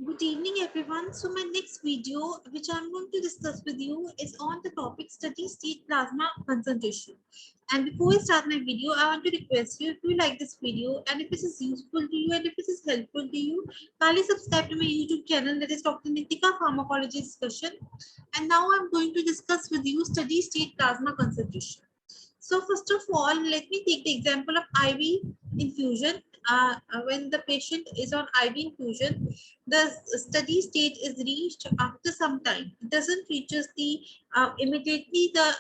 Good evening, everyone. So my next video, which I'm going to discuss with you, is on the topic steady state plasma concentration. And before I start my video, I want to request you, if you like this video and if this is useful to you and if this is helpful to you, kindly subscribe to my YouTube channel, that is Dr. Nitika Pharmacology Discussion. And now I'm going to discuss with you steady state plasma concentration. So first of all, let me take the example of IV infusion. When the patient is on IV infusion, the steady state is reached after some time. It doesn't reaches the immediately the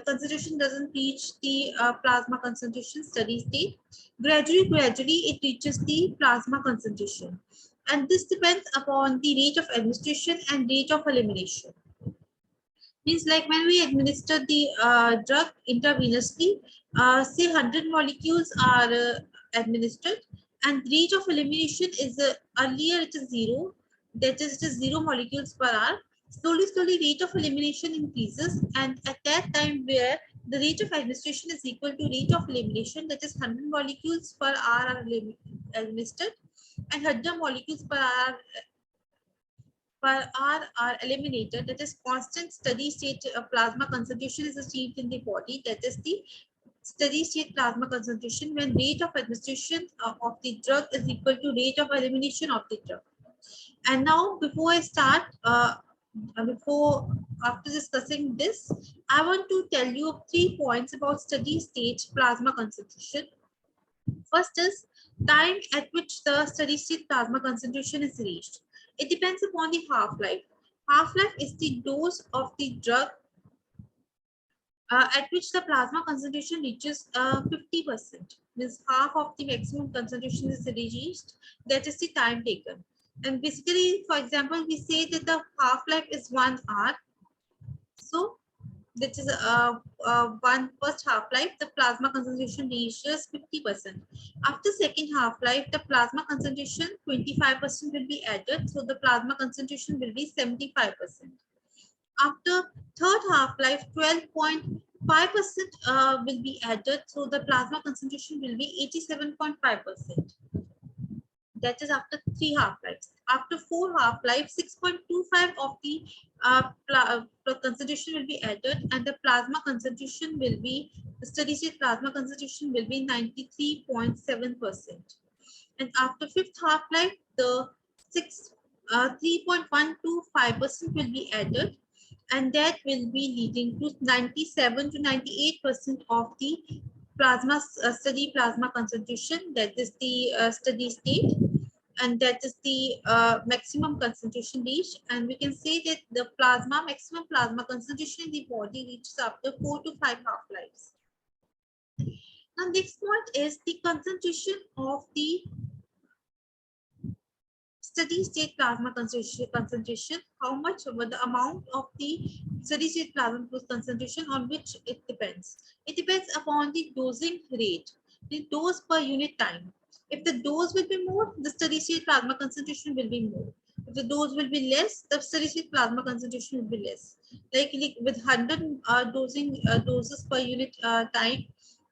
concentration doesn't reach the plasma concentration steady state. Gradually it reaches the plasma concentration, and this depends upon the rate of administration and rate of elimination. Means like when we administer the drug intravenously, say 100 molecules are administered, and rate of elimination is earlier it is zero, that is it is 0 molecules per hour. Slowly rate of elimination increases, and at that time where the rate of administration is equal to rate of elimination, that is 100 molecules per hour are administered, and 100 molecules per hour are eliminated, that is constant steady state plasma concentration is achieved in the body, that is the steady state plasma concentration when rate of administration of the drug is equal to rate of elimination of the drug. And now before I start, before after discussing this, I want to tell you 3 points about steady state plasma concentration. First is time at which the steady state plasma concentration is reached. It depends upon the half-life. Half-life is the dose of the drug at which the plasma concentration reaches 50%. Means half of the maximum concentration is reached. That is the time taken. And basically, for example, we say that the half-life is 1 hour. So that is one first half-life, the plasma concentration reaches 50%. After second half-life, the plasma concentration 25% will be added, so the plasma concentration will be 75%. After third half-life, 12.5% will be added, so the plasma concentration will be 87.5%. That is after 3 half-lives. After 4 half-lives, 6.25 of the concentration will be added, and the plasma concentration will be, the steady state plasma concentration will be 93.7%. And after fifth half-life, the 3.125% will be added, and that will be leading to 97 to 98% of the plasma steady plasma concentration, that is the steady state, and that is the maximum concentration reached. And we can say that the maximum plasma concentration in the body reaches after 4 to 5 half-lives. Now next point is the concentration of the steady state plasma concentration, how much over the amount of the steady state plasma concentration, on which it depends. It depends upon the dosing rate, the dose per unit time. If the dose will be more, the steady state plasma concentration will be more. If the dose will be less, the steady state plasma concentration will be less. Like with 100 doses per unit time,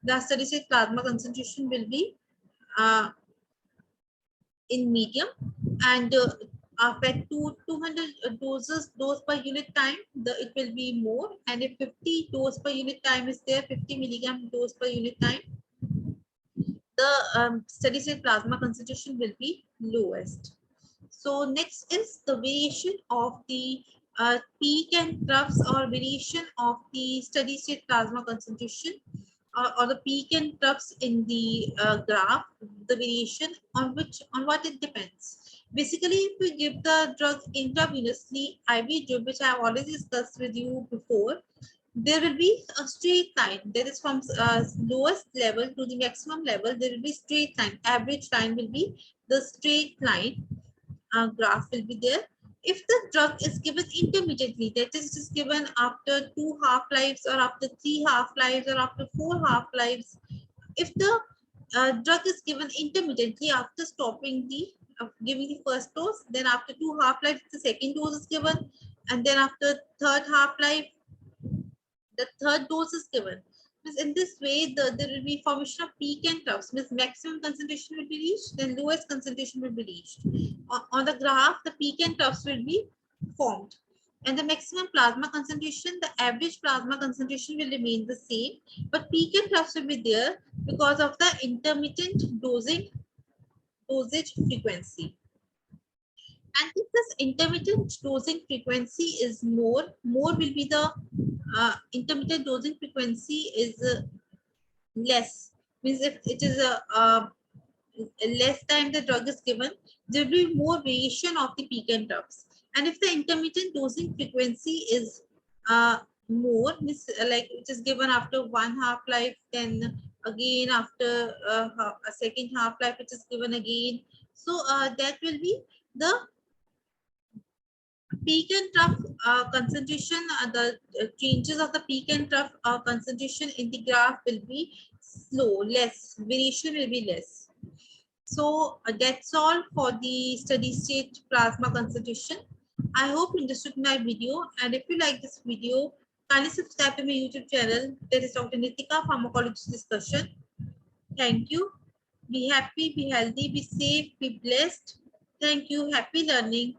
the steady state plasma concentration will be in medium, and after 200 dose per unit time, it will be more. And if 50 dose per unit time is there, 50 milligram dose per unit time, the steady state plasma concentration will be lowest. So next is the variation of the peak and troughs, or variation of the steady state plasma concentration, or the peak and troughs in the graph, the variation on what it depends. Basically, if we give the drug intravenously, IV drug, which I have already discussed with you before, there will be a straight line. That is from lowest level to the maximum level, there will be straight line. Average line will be the straight line. Graph will be there. If the drug is given intermittently, that is, it is given after 2 half-lives, or after 3 half-lives, or after 4 half-lives, if the drug is given intermittently after stopping the giving the first dose, then after 2 half-lives, the second dose is given, and then after third half-life, the third dose is given. Means in this way, there will be formation of peak and troughs. Means maximum concentration will be reached, then lowest concentration will be reached. On the graph, the peak and troughs will be formed. And the maximum plasma concentration, the average plasma concentration will remain the same, but peak and troughs will be there because of the intermittent dosage frequency. And if this intermittent dosing frequency is more will be the intermittent dosing frequency is less. Means if it is a less time the drug is given, there will be more variation of the peak and troughs. And if the intermittent dosing frequency is more, means like it is given after one half life, then again after a second half life it is given again. So that will be the peak and trough concentration, the changes of the peak and trough concentration in the graph will be slow, less, variation will be less. So that's all for the steady state plasma concentration. I hope you understood my video, and if you like this video, kindly subscribe to my YouTube channel. That is Dr. Nitika Pharmacology Discussion. Thank you. Be happy, be healthy, be safe, be blessed. Thank you. Happy learning.